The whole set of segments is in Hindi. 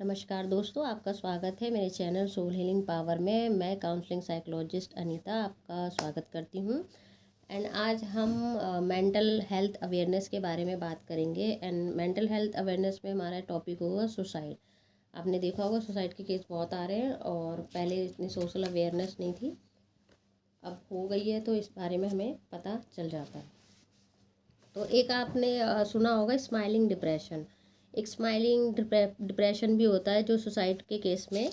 नमस्कार दोस्तों, आपका स्वागत है मेरे चैनल सोल हीलिंग पावर में। मैं काउंसलिंग साइकोलॉजिस्ट अनीता आपका स्वागत करती हूँ। एंड आज हम मेंटल हेल्थ अवेयरनेस के बारे में बात करेंगे। एंड मेंटल हेल्थ अवेयरनेस में हमारा टॉपिक होगा सुसाइड। आपने देखा होगा सुसाइड के केस बहुत आ रहे हैं और पहले इतनी सोशल अवेयरनेस नहीं थी, अब हो गई है, तो इस बारे में हमें पता चल जाता है। तो एक आपने सुना होगा स्माइलिंग डिप्रेशन। एक स्माइलिंग डिप्रेशन भी होता है जो सुसाइड के केस में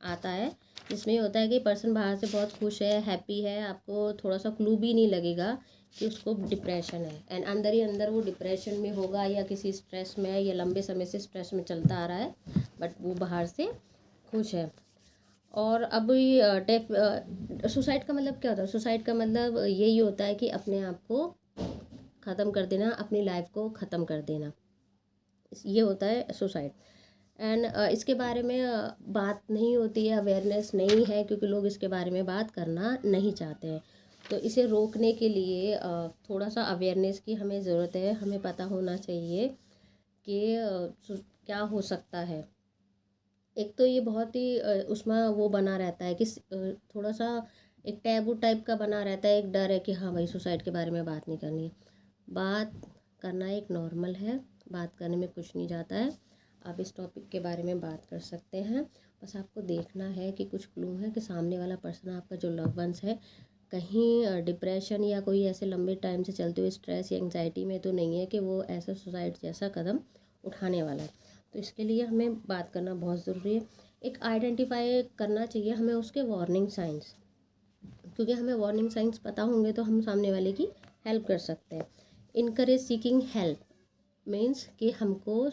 आता है, जिसमें होता है कि पर्सन बाहर से बहुत खुश है, हैप्पी है, आपको थोड़ा सा क्लू भी नहीं लगेगा कि उसको डिप्रेशन है। एंड अंदर ही अंदर वो डिप्रेशन में होगा या किसी स्ट्रेस में है या लंबे समय से स्ट्रेस में चलता आ रहा है, बट वो बाहर से खुश है। और अब सुसाइड का मतलब क्या होता है? सुसाइड का मतलब यही होता है कि अपने आप को ख़त्म कर देना, अपनी लाइफ को ख़त्म कर देना, ये होता है सुसाइड। एंड इसके बारे में बात नहीं होती है, अवेयरनेस नहीं है, क्योंकि लोग इसके बारे में बात करना नहीं चाहते हैं। तो इसे रोकने के लिए थोड़ा सा अवेयरनेस की हमें ज़रूरत है। हमें पता होना चाहिए कि क्या हो सकता है। एक तो ये बहुत ही उसमें वो बना रहता है कि थोड़ा सा एक टैबू टाइप का बना रहता है, एक डर है कि हाँ भाई सुसाइड के बारे में बात नहीं करनी है। बात करना एक नॉर्मल है, बात करने में कुछ नहीं जाता है। आप इस टॉपिक के बारे में बात कर सकते हैं। बस आपको देखना है कि कुछ क्लू है कि सामने वाला पर्सन आपका जो लव वंस है कहीं डिप्रेशन या कोई ऐसे लंबे टाइम से चलते हुए स्ट्रेस या एंग्जाइटी में तो नहीं है कि वो ऐसा सुसाइड जैसा कदम उठाने वाला है। तो इसके लिए हमें बात करना बहुत ज़रूरी है। एक आइडेंटिफाई करना चाहिए हमें उसके वार्निंग साइंस, क्योंकि हमें वार्निंग साइंस पता होंगे तो हम सामने वाले की हेल्प कर सकते हैं। इनकरेज सीकिंग हेल्प मीन्स कि हमको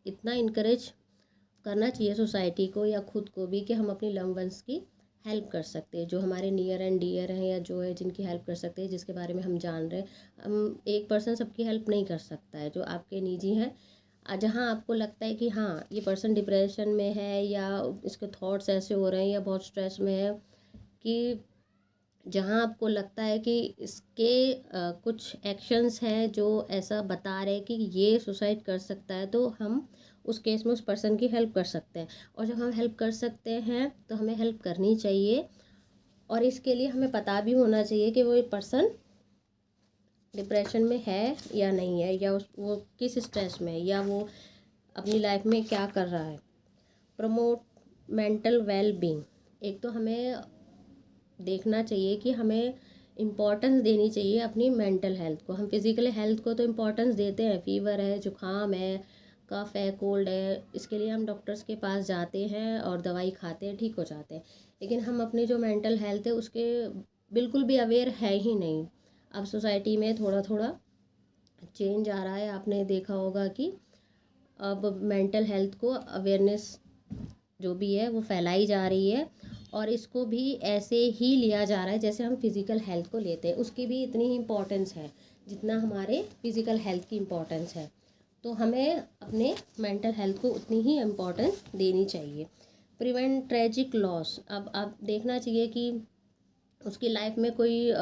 इतना इनकरेज करना चाहिए सोसाइटी को या खुद को भी कि हम अपनी लव वंस की हेल्प कर सकते हैं, जो हमारे नियर एंड डियर हैं या जो है जिनकी हेल्प कर सकते हैं, जिसके बारे में हम जान रहे हैं। हम एक पर्सन सबकी हेल्प नहीं कर सकता है, जो आपके निजी हैं। जहाँ आपको लगता है कि हाँ ये पर्सन डिप्रेशन में है या इसके थॉट्स ऐसे हो रहे हैं या बहुत स्ट्रेस में है, कि जहाँ आपको लगता है कि इसके कुछ एक्शंस हैं जो ऐसा बता रहे हैं कि ये सुसाइड कर सकता है, तो हम उस केस में उस पर्सन की हेल्प कर सकते हैं। और जब हम हेल्प कर सकते हैं तो हमें हेल्प करनी चाहिए। और इसके लिए हमें पता भी होना चाहिए कि वो पर्सन डिप्रेशन में है या नहीं है, या वो किस स्ट्रेस में है, या वो अपनी लाइफ में क्या कर रहा है। Promote mental well being. एक तो हमें देखना चाहिए कि हमें इम्पोर्टेंस देनी चाहिए अपनी मेंटल हेल्थ को। हम फिज़िकल हेल्थ को तो इम्पोर्टेंस देते हैं, फीवर है, जुकाम है, कफ है, कोल्ड है, इसके लिए हम डॉक्टर्स के पास जाते हैं और दवाई खाते हैं, ठीक हो जाते हैं। लेकिन हम अपनी जो मेंटल हेल्थ है उसके बिल्कुल भी अवेयर है ही नहीं। अब सोसाइटी में थोड़ा थोड़ा चेंज आ रहा है। आपने देखा होगा कि अब मेंटल हेल्थ को अवेयरनेस जो भी है वो फैलाई जा रही है, और इसको भी ऐसे ही लिया जा रहा है जैसे हम फिज़िकल हेल्थ को लेते हैं। उसकी भी इतनी ही इम्पोर्टेंस है जितना हमारे फिज़िकल हेल्थ की इम्पोर्टेंस है। तो हमें अपने मेंटल हेल्थ को उतनी ही इम्पोर्टेंस देनी चाहिए। Prevent tragic loss. अब आप देखना चाहिए कि उसकी लाइफ में कोई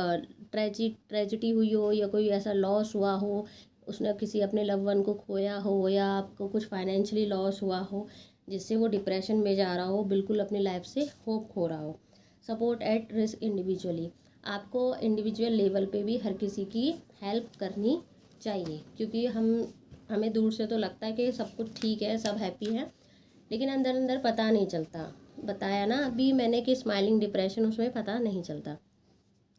ट्रेजिडी हुई हो या कोई ऐसा लॉस हुआ हो, उसने किसी अपने लव वन को खोया हो, या आपको कुछ फाइनेंशियली लॉस हुआ हो जिससे वो डिप्रेशन में जा रहा हो, बिल्कुल अपनी लाइफ से होप खो रहा हो। Support at risk individually. आपको इंडिविजुअल लेवल पे भी हर किसी की हेल्प करनी चाहिए, क्योंकि हमें दूर से तो लगता है कि सब कुछ ठीक है, सब हैप्पी है, लेकिन अंदर अंदर पता नहीं चलता। बताया ना अभी मैंने कि स्माइलिंग डिप्रेशन, उसमें पता नहीं चलता।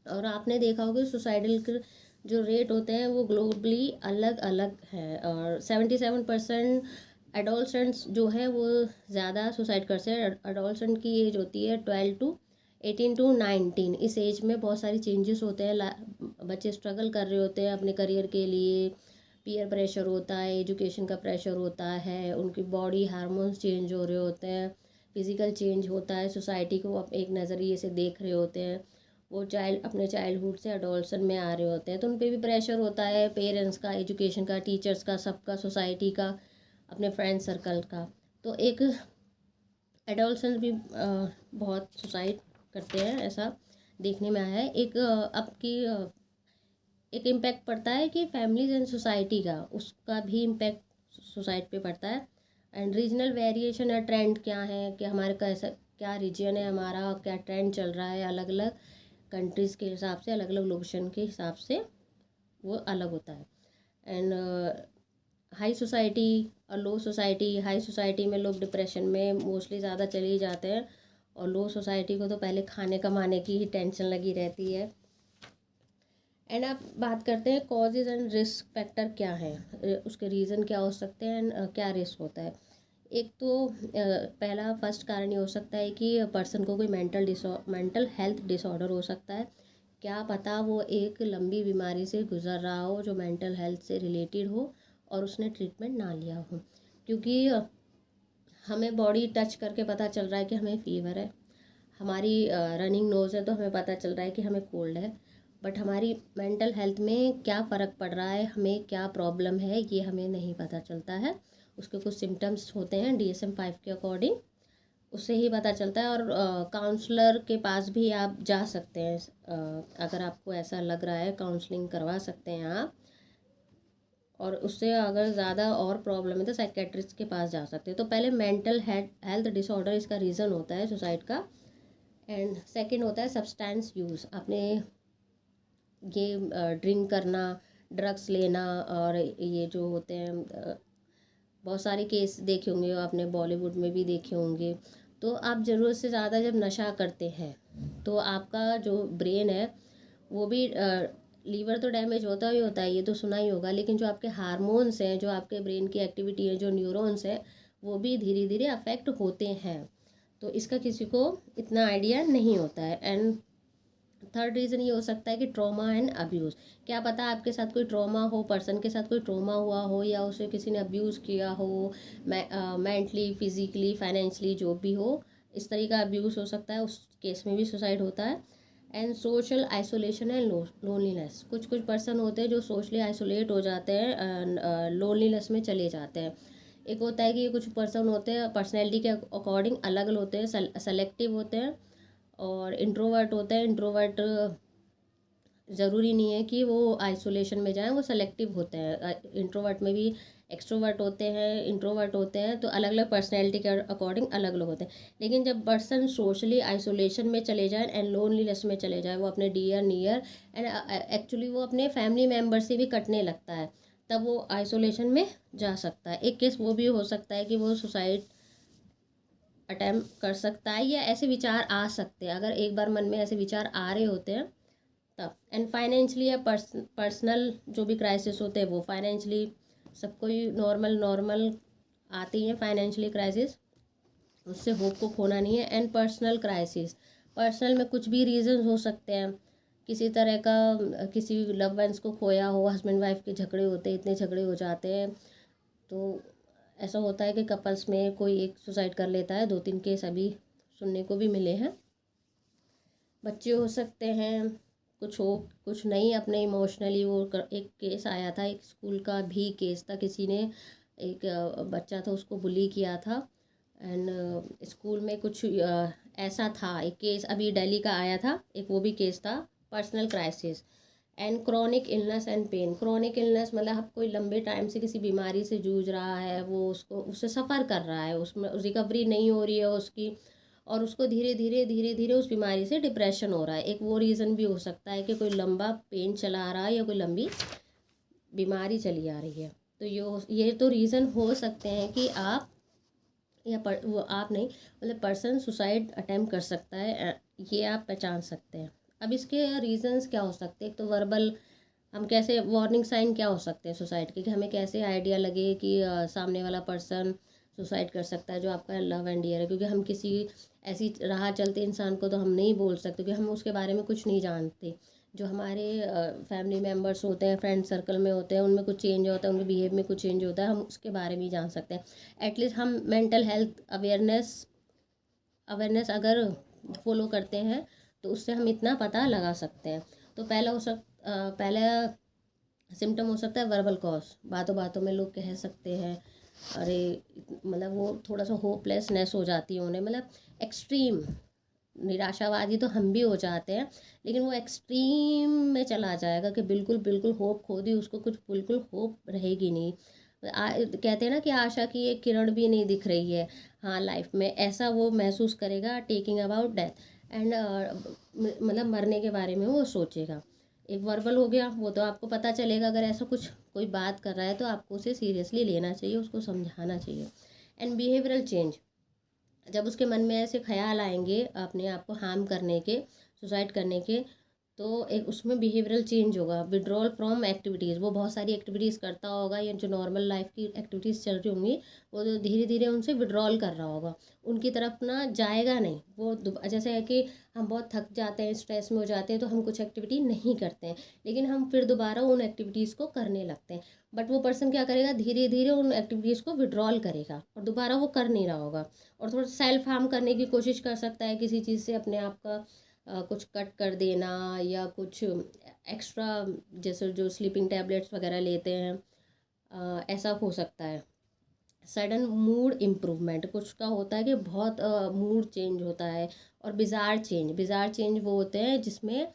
और आपने देखा होगा सुसाइडल के जो रेट होते हैं वो ग्लोबली अलग अलग हैं, और 77% एडोलसेंट्स जो है वो ज़्यादा सुसाइड करते हैं। एडोलसेंट की एज होती है 12 to 18 to 19। इस एज में बहुत सारी चेंजेस होते हैं, बच्चे स्ट्रगल कर रहे होते हैं अपने करियर के लिए, पीयर प्रेशर होता है, एजुकेशन का प्रेशर होता है, उनकी बॉडी हार्मोन्स चेंज हो रहे होते हैं, फिज़िकल चेंज होता है, सोसाइटी को आप एक नज़रिए से देख रहे होते हैं। वो अपने चाइल्डहुड से अडोल्सन में आ रहे होते हैं, तो उन पर भी प्रेशर होता है, पेरेंट्स का, एजुकेशन का, टीचर्स का, सबका, सोसाइटी का, अपने फ्रेंड सर्कल का। तो एक एडोल्सन भी बहुत सुसाइड करते हैं, ऐसा देखने में आया है। एक एक इम्पैक्ट पड़ता है कि फैमिलीज एंड सोसाइटी का, उसका भी इम्पैक्ट सोसाइटी पे पड़ता है। एंड रीजनल वेरिएशन या ट्रेंड क्या है कि हमारे कैसा क्या रीजन है, हमारा क्या ट्रेंड चल रहा है, अलग अलग कंट्रीज़ के हिसाब से, अलग अलग लोकेशन के हिसाब से वो अलग होता है। एंड हाई सोसाइटी और लो सोसाइटी, हाई सोसाइटी में लोग डिप्रेशन में मोस्टली ज़्यादा चले ही जाते हैं, और लो सोसाइटी को तो पहले खाने कमाने की ही टेंशन लगी रहती है। एंड अब बात करते हैं कॉजेज़ एंड रिस्क फैक्टर क्या है, उसके रीज़न क्या हो सकते हैं एंड क्या रिस्क होता है। एक तो पहला फर्स्ट कारण ये हो सकता है कि पर्सन को कोई मेंटल हेल्थ डिसऑर्डर हो सकता है। क्या पता वो एक लंबी बीमारी से गुजर रहा हो जो मेंटल हेल्थ से रिलेटेड हो और उसने ट्रीटमेंट ना लिया हो, क्योंकि हमें बॉडी टच करके पता चल रहा है कि हमें फीवर है, हमारी रनिंग नोज़ है तो हमें पता चल रहा है कि हमें कोल्ड है, बट हमारी मेंटल हेल्थ में क्या फ़र्क पड़ रहा है, हमें क्या प्रॉब्लम है, ये हमें नहीं पता चलता है। उसके कुछ सिम्टम्स होते हैं DSM-5 के अकॉर्डिंग, उससे ही पता चलता है। और काउंसलर के पास भी आप जा सकते हैं, अगर आपको ऐसा लग रहा है काउंसलिंग करवा सकते हैं आप। और उससे अगर ज़्यादा और प्रॉब्लम है तो साइकेट्रिस्ट के पास जा सकते हैं। तो पहले मेंटल हेल्थ डिसऑर्डर इसका रीज़न होता है सुसाइड का। एंड सेकंड होता है सब्सटेंस यूज़, आपने ये ड्रिंक करना, ड्रग्स लेना, और ये जो होते हैं बहुत सारे केस देखे होंगे आपने, बॉलीवुड में भी देखे होंगे। तो आप ज़रूरत से ज़्यादा जब नशा करते हैं तो आपका जो ब्रेन है वो भी लीवर तो डैमेज होता ही होता है, ये तो सुना ही होगा, लेकिन जो आपके हार्मोन्स हैं, जो आपके ब्रेन की एक्टिविटी है, जो न्यूरॉन्स हैं, वो भी धीरे धीरे अफेक्ट होते हैं। तो इसका किसी को इतना आइडिया नहीं होता है। एंड थर्ड रीज़न ये हो सकता है कि ट्रॉमा एंड अब्यूज़। क्या पता आपके साथ कोई ट्रॉमा हो, पर्सन के साथ कोई ट्रॉमा हुआ हो, या उसे किसी ने अब्यूज़ किया हो, मेंटली, फिजिकली, फाइनेंशली, जो भी हो, इस तरह का अब्यूज़ हो सकता है, उस केस में भी सुसाइड होता है। And social isolation and loneliness, कुछ कुछ पर्सन होते हैं जो सोशली आइसोलेट हो जाते हैं, लोनलीनेस में चले जाते हैं। एक होता है कि कुछ पर्सन होते हैं पर्सनैलिटी के अकॉर्डिंग अलग अलग होते हैं, सेलेक्टिव होते हैं, और इंट्रोवर्ट होते हैं। इंट्रोवर्ट ज़रूरी नहीं है कि वो आइसोलेशन में जाएं, वो सेलेक्टिव होते हैं। इंट्रोवर्ट में भी एक्सट्रोवर्ट होते हैं, इंट्रोवर्ट होते हैं, तो अलग अलग पर्सनैलिटी के अकॉर्डिंग अलग अलग होते हैं। लेकिन जब पर्सन सोशली आइसोलेशन में चले जाएं एंड लोनलीनेस में चले जाएं, वो अपने डियर नियर एंड एक्चुअली वो अपने फैमिली मेम्बर से भी कटने लगता है, तब वो आइसोलेशन में जा सकता है। एक केस वो भी हो सकता है कि वो सुसाइड अटैम्प्ट कर सकता है, या ऐसे विचार आ सकते हैं, अगर एक बार मन में ऐसे विचार आ रहे होते हैं तब। एंड फाइनेंशियली या पर्सनल जो भी क्राइसिस होते हैं, वो फाइनेंशियली सबको ही नॉर्मल आती हैं फाइनेंशियली क्राइसिस, उससे होप को खोना नहीं है। एंड पर्सनल क्राइसिस, पर्सनल में कुछ भी रीजंस हो सकते हैं, किसी तरह का किसी लव वंस को खोया हो, हस्बैंड वाइफ के झगड़े होते हैं, इतने झगड़े हो जाते हैं, तो ऐसा होता है कि कपल्स में कोई एक सुसाइड कर लेता है। 2-3 केस अभी सुनने को भी मिले हैं। बच्चे हो सकते हैं, कुछ हो कुछ नहीं, अपने इमोशनली वो एक केस आया था, एक स्कूल का भी केस था, किसी ने एक बच्चा था उसको बुली किया था। एंड स्कूल में कुछ ऐसा था, एक केस अभी दिल्ली का आया था, एक वो भी केस था, personal crisis. And chronic illness and pain, chronic illness मतलब आप कोई लंबे टाइम से किसी बीमारी से जूझ रहा है, वो उसको उससे सफ़र कर रहा है, उसमें रिकवरी नहीं हो रही है उसकी, और उसको धीरे धीरे उस बीमारी से डिप्रेशन हो रहा है। एक वो रीज़न भी हो सकता है कि कोई लंबा पेन चला आ रहा है या कोई लंबी बीमारी चली आ रही है। तो ये तो रीज़न हो सकते हैं कि आप या वो आप नहीं, मतलब पर्सन सुसाइड अटेम्प्ट कर सकता है, ये आप पहचान सकते हैं। अब इसके रीजंस क्या हो सकते हैं, एक तो वर्बल, हम कैसे वार्निंग साइन क्या हो सकते हैं सुसाइड के, कि हमें कैसे आइडिया लगे कि सामने वाला पर्सन सुसाइड कर सकता है जो आपका लव एंड डियर है, क्योंकि हम किसी ऐसी राह चलते इंसान को तो हम नहीं बोल सकते, क्योंकि हम उसके बारे में कुछ नहीं जानते। जो हमारे फैमिली मेम्बर्स होते हैं, फ्रेंड सर्कल में होते हैं, उनमें कुछ चेंज होता है, उनके बिहेव में कुछ चेंज होता है, हम उसके बारे में ही जान सकते हैं। एटलीस्ट हम मेंटल हेल्थ अवेयरनेस अगर फॉलो करते हैं तो उससे हम इतना पता लगा सकते हैं। तो पहला सिम्टम हो सकता है वर्बल कॉज, बातों बातों में लोग कह सकते हैं, अरे मतलब वो थोड़ा सा होपलेसनेस हो जाती है उन्हें, मतलब एक्सट्रीम निराशावादी तो हम भी हो जाते हैं, लेकिन वो एक्सट्रीम में चला जाएगा कि बिल्कुल बिल्कुल होप खो दी, उसको कुछ बिल्कुल होप रहेगी नहीं, कहते हैं ना कि आशा की एक किरण भी नहीं दिख रही है हाँ लाइफ में, ऐसा वो महसूस करेगा टेकिंग अबाउट डेथ। एंड मतलब मरने के बारे में वो सोचेगा। एक वर्बल हो गया, वो तो आपको पता चलेगा, अगर ऐसा कुछ कोई बात कर रहा है तो आपको उसे सीरियसली लेना चाहिए, उसको समझाना चाहिए। एंड बिहेवियरल चेंज, जब उसके मन में ऐसे ख्याल आएंगे अपने आप को हार्म करने के, सुसाइड करने के, तो एक उसमें बिहेवियरल चेंज होगा। विड्रॉल फ्रॉम एक्टिविटीज़, वो बहुत सारी एक्टिविटीज़ करता होगा या जो नॉर्मल लाइफ की एक्टिविटीज़ चल रही होंगी वो तो धीरे धीरे उनसे विड्रॉल कर रहा होगा, उनकी तरफ ना जाएगा नहीं वो। जैसे है कि हम बहुत थक जाते हैं, स्ट्रेस में हो जाते हैं, तो हम कुछ एक्टिविटी नहीं करते हैं, लेकिन हम फिर दोबारा उन एक्टिविटीज़ को करने लगते हैं। बट वो पर्सन क्या करेगा, धीरे धीरे उन एक्टिविटीज़ को विड्रॉल करेगा और दोबारा वो कर नहीं रहा होगा। और थोड़ा सेल्फ हार्म करने की कोशिश कर सकता है, किसी चीज़ से अपने आप का कुछ कट कर देना या कुछ एक्स्ट्रा, जैसे जो स्लीपिंग टैबलेट्स वगैरह लेते हैं, ऐसा हो सकता है। सडन मूड इम्प्रूवमेंट, कुछ का होता है कि बहुत मूड चेंज होता है। और बिज़ार चेंज वो होते हैं जिसमें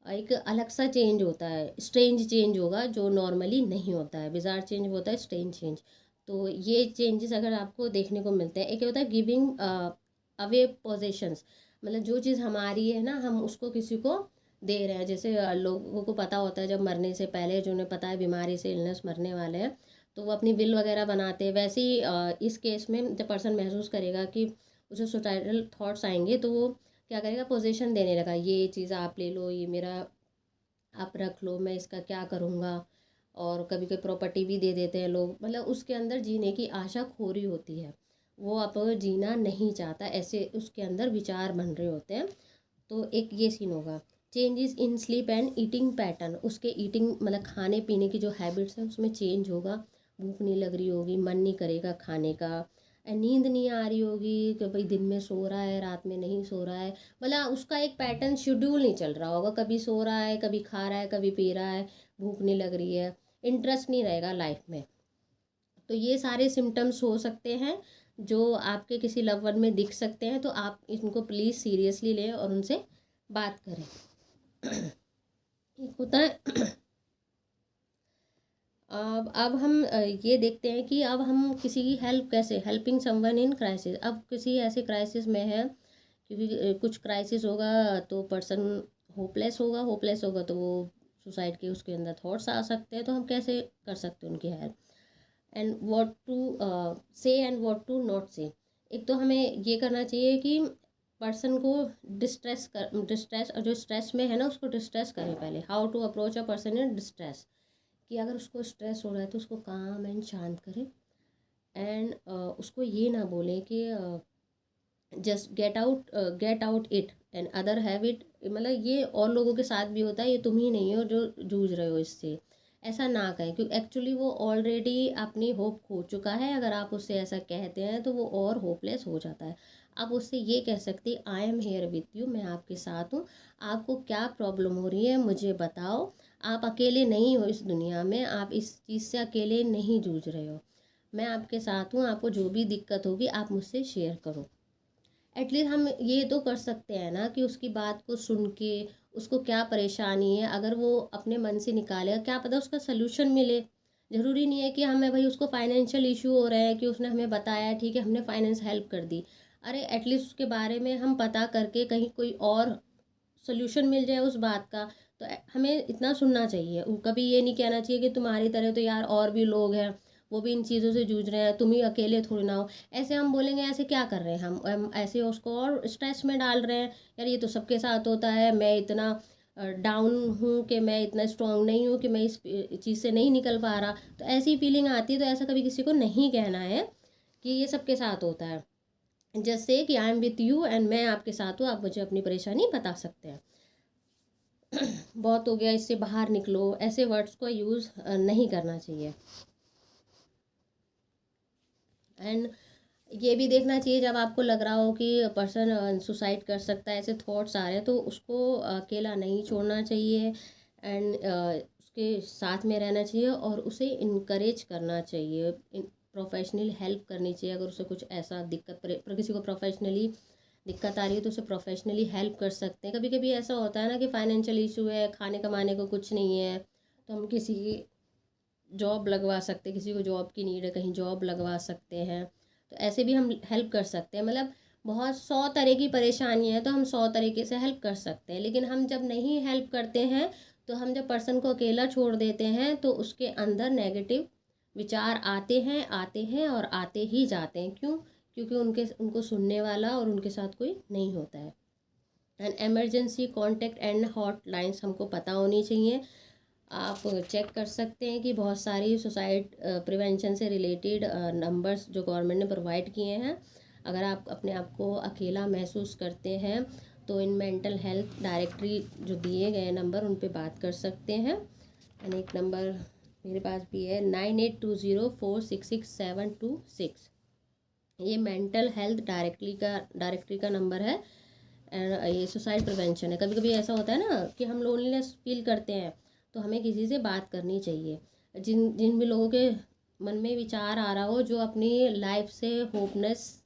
एक अलग सा चेंज होता है, स्ट्रेंज चेंज होगा जो नॉर्मली नहीं होता है। बिज़ार चेंज होता है स्ट्रेंज चेंज। तो ये चेंजेस अगर आपको देखने को मिलते हैं, एक होता है गिविंग अवे पोजेशंस, मतलब जो चीज़ हमारी है ना हम उसको किसी को दे रहे हैं। जैसे लोगों को पता होता है जब मरने से पहले, जो उन्हें पता है बीमारी से, इलनेस, मरने वाले हैं, तो वो अपनी विल वगैरह बनाते हैं। वैसे ही इस केस में जब पर्सन महसूस करेगा कि उसे सुसाइडल थॉट्स आएंगे, तो वो क्या करेगा, पोजीशन देने लगा, ये चीज़ आप ले लो, ये मेरा आप रख लो, मैं इसका क्या करूँगा। और कभी कभी प्रॉपर्टी भी दे देते हैं लोग, मतलब उसके अंदर जीने की आशा खो रही होती है, वो अब जीना नहीं चाहता, ऐसे उसके अंदर विचार बन रहे होते हैं। तो एक ये सीन होगा। Changes in sleep and eating pattern, उसके ईटिंग मतलब खाने पीने की जो हैबिट्स हैं उसमें चेंज होगा। भूख नहीं लग रही होगी, मन नहीं करेगा खाने का, नींद नहीं आ रही होगी कि भाई दिन में सो रहा है रात में नहीं सो रहा है, मतलब उसका एक पैटर्न शेड्यूल नहीं चल रहा होगा, कभी सो रहा है कभी खा रहा है कभी पी रहा है, भूख नहीं लग रही है, इंटरेस्ट नहीं रहेगा लाइफ में। तो ये सारे सिम्टम्स हो सकते हैं जो आपके किसी लव वन में दिख सकते हैं, तो आप इनको प्लीज़ सीरियसली लें और उनसे बात करें। एक होता है अब हम ये देखते हैं कि अब हम किसी की हेल्प कैसे, हेल्पिंग समवन इन क्राइसिस। अब किसी ऐसे क्राइसिस में है, क्योंकि कुछ क्राइसिस होगा तो पर्सन होपलेस होगा तो वो सुसाइड के उसके अंदर थॉट्स आ सकते हैं, तो हम कैसे कर सकते हैं उनकी हेल्प। एंड व्हाट टू से एंड व्हाट टू नॉट से। एक तो हमें ये करना चाहिए कि पर्सन को डिस्ट्रेस और जो स्ट्रेस में है ना उसको डिस्ट्रेस करें पहले। How to approach a person in distress, कि अगर उसको स्ट्रेस हो रहा है तो उसको काम एंड शांत करें। एंड उसको ये ना बोलें कि just get out it and other have it, मतलब ये और लोगों के साथ भी होता है, ये तुम ही नहीं हो जो जूझ रहे हो इससे, ऐसा ना कहें, क्योंकि एक्चुअली वो ऑलरेडी अपनी होप खो चुका है। अगर आप उससे ऐसा कहते हैं तो वो और होपलेस हो जाता है। आप उससे ये कह सकते, I am here with you, मैं आपके साथ हूँ, आपको क्या प्रॉब्लम हो रही है मुझे बताओ, आप अकेले नहीं हो इस दुनिया में, आप इस चीज़ से अकेले नहीं जूझ रहे हो, मैं आपके साथ हूँ, आपको जो भी दिक्कत होगी आप मुझसे शेयर करो। एटलीस्ट हम ये तो कर सकते हैं ना कि उसकी बात को सुन के उसको क्या परेशानी है अगर वो अपने मन से निकालेगा, क्या पता उसका सलूशन मिले। ज़रूरी नहीं है कि हमें भाई उसको फाइनेंशियल इशू हो रहा है कि उसने हमें बताया, ठीक है हमने फाइनेंस हेल्प कर दी, अरे एटलीस्ट उसके बारे में हम पता करके कहीं कोई और सोल्यूशन मिल जाए उस बात का, तो हमें इतना सुनना चाहिए। कभी ये नहीं कहना चाहिए कि तुम्हारी तरह तो यार और भी लोग हैं, वो भी इन चीज़ों से जूझ रहे हैं, तुम ही अकेले थोड़ी ना हो। ऐसे हम बोलेंगे, ऐसे क्या कर रहे हैं हम ऐसे उसको और स्ट्रेस में डाल रहे हैं। यार ये तो सबके साथ होता है, मैं इतना डाउन हूँ कि मैं इतना स्ट्रांग नहीं हूँ कि मैं इस चीज़ से नहीं निकल पा रहा, तो ऐसी फीलिंग आती है। तो ऐसा कभी किसी को नहीं कहना है कि ये सबके साथ होता है। जैसे कि I am with you and मैं आपके साथ हूँ, आप मुझे अपनी परेशानी बता सकते हैं। बहुत हो गया, इससे बाहर निकलो, ऐसे वर्ड्स को यूज़ नहीं करना चाहिए। एंड ये भी देखना चाहिए जब आपको लग रहा हो कि पर्सन सुसाइड कर सकता है, ऐसे थॉट्स आ रहे हैं, तो उसको अकेला नहीं छोड़ना चाहिए। एंड उसके साथ में रहना चाहिए और उसे इनकरेज करना चाहिए, प्रोफेशनल हेल्प करनी चाहिए। अगर उसे कुछ ऐसा दिक्कत पर किसी को प्रोफेशनली दिक्कत आ रही है तो उसे प्रोफेशनली हेल्प कर सकते हैं। कभी कभी ऐसा होता है ना कि फाइनेंशियल इशू है, खाने कमाने को कुछ नहीं है, तो हम किसी जॉब लगवा सकते, किसी को जॉब की नीड है कहीं जॉब लगवा सकते हैं, तो ऐसे भी हम हेल्प कर सकते हैं। मतलब बहुत 100 तरह की परेशानी है तो हम 100 तरीके से हेल्प कर सकते हैं। लेकिन हम जब नहीं हेल्प करते हैं, तो हम जब पर्सन को अकेला छोड़ देते हैं तो उसके अंदर नेगेटिव विचार आते हैं और आते ही जाते हैं। क्यों? क्योंकि उनको सुनने वाला और उनके साथ कोई नहीं होता है। एंड एमरजेंसी कॉन्टैक्ट एंड हॉटलाइंस हमको पता होनी चाहिए। आप चेक कर सकते हैं कि बहुत सारी सुसाइड प्रिवेंशन से रिलेटेड नंबर्स जो गवर्नमेंट ने प्रोवाइड किए हैं। अगर आप अपने आप को अकेला महसूस करते हैं तो इन मेंटल हेल्थ डायरेक्टरी जो दिए गए नंबर उन पे बात कर सकते हैं। एंड एक नंबर मेरे पास भी है 9820466726। ये मेंटल हेल्थ डायरेक्टरी का नंबर है। ये सुसाइड प्रिवेंशन है। कभी कभी ऐसा होता है ना कि हम लोनलीनेस फील करते हैं, तो हमें किसी से बात करनी चाहिए। जिन जिन भी लोगों के मन में विचार आ रहा हो, जो अपनी लाइफ से होपनेस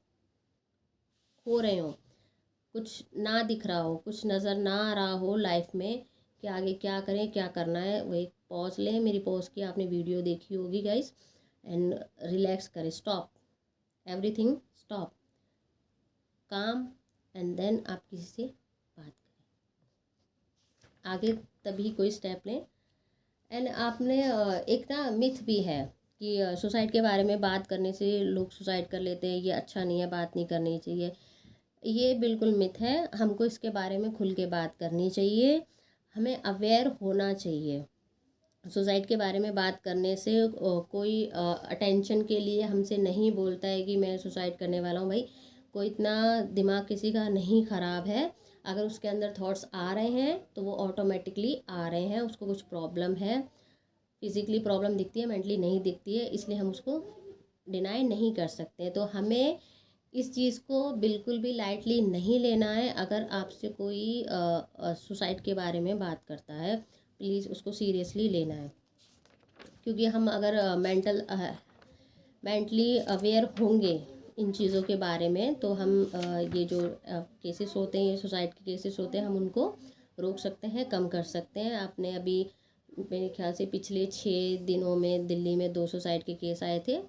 खो रहे हो, कुछ ना दिख रहा हो, कुछ नज़र ना आ रहा हो लाइफ में कि आगे क्या करें, क्या करना है, वो एक पॉज लें। मेरी पॉज की आपने वीडियो देखी होगी गाइस। एंड रिलैक्स करें, स्टॉप एवरीथिंग, स्टॉप, काम, एंड देन आप किसी से बात करें, आगे तभी कोई स्टेप लें। एंड आपने एक ना मिथ भी है कि सुसाइड के बारे में बात करने से लोग सुसाइड कर लेते हैं, ये अच्छा नहीं है, बात नहीं करनी चाहिए। ये बिल्कुल मिथ है। हमको इसके बारे में खुल के बात करनी चाहिए, हमें अवेयर होना चाहिए। सुसाइड के बारे में बात करने से कोई अटेंशन के लिए हमसे नहीं बोलता है कि मैं सुसाइड करने वाला हूँ। भाई, कोई इतना दिमाग किसी का नहीं ख़राब है। अगर उसके अंदर थॉट्स आ रहे हैं तो वो ऑटोमेटिकली आ रहे हैं, उसको कुछ प्रॉब्लम है। फिज़िकली प्रॉब्लम दिखती है, मेंटली नहीं दिखती है, इसलिए हम उसको डिनाई नहीं कर सकते। तो हमें इस चीज़ को बिल्कुल भी लाइटली नहीं लेना है। अगर आपसे कोई सुसाइड के बारे में बात करता है, प्लीज़ उसको सीरियसली लेना है। क्योंकि हम अगर मेंटली अवेयर होंगे इन चीज़ों के बारे में, तो हम ये जो केसेस होते हैं, ये सुसाइड के केसेस होते हैं, हम उनको रोक सकते हैं, कम कर सकते हैं। आपने अभी मेरे ख्याल से पिछले 6 दिनों में दिल्ली में 2 सुसाइड के केस आए थे।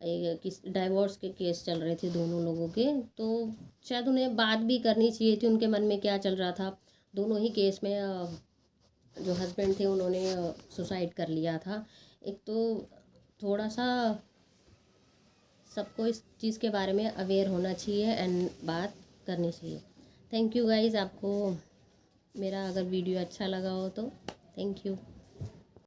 किस डाइवोर्स के केस चल रहे थे दोनों लोगों के, तो शायद उन्हें बात भी करनी चाहिए थी, उनके मन में क्या चल रहा था। दोनों ही केस में जो हस्बैंड थे उन्होंने सुसाइड कर लिया था। एक तो थोड़ा सा सबको इस चीज़ के बारे में अवेयर होना चाहिए एंड बात करनी चाहिए। Thank you guys. आपको मेरा अगर वीडियो अच्छा लगा हो तो थैंक यू।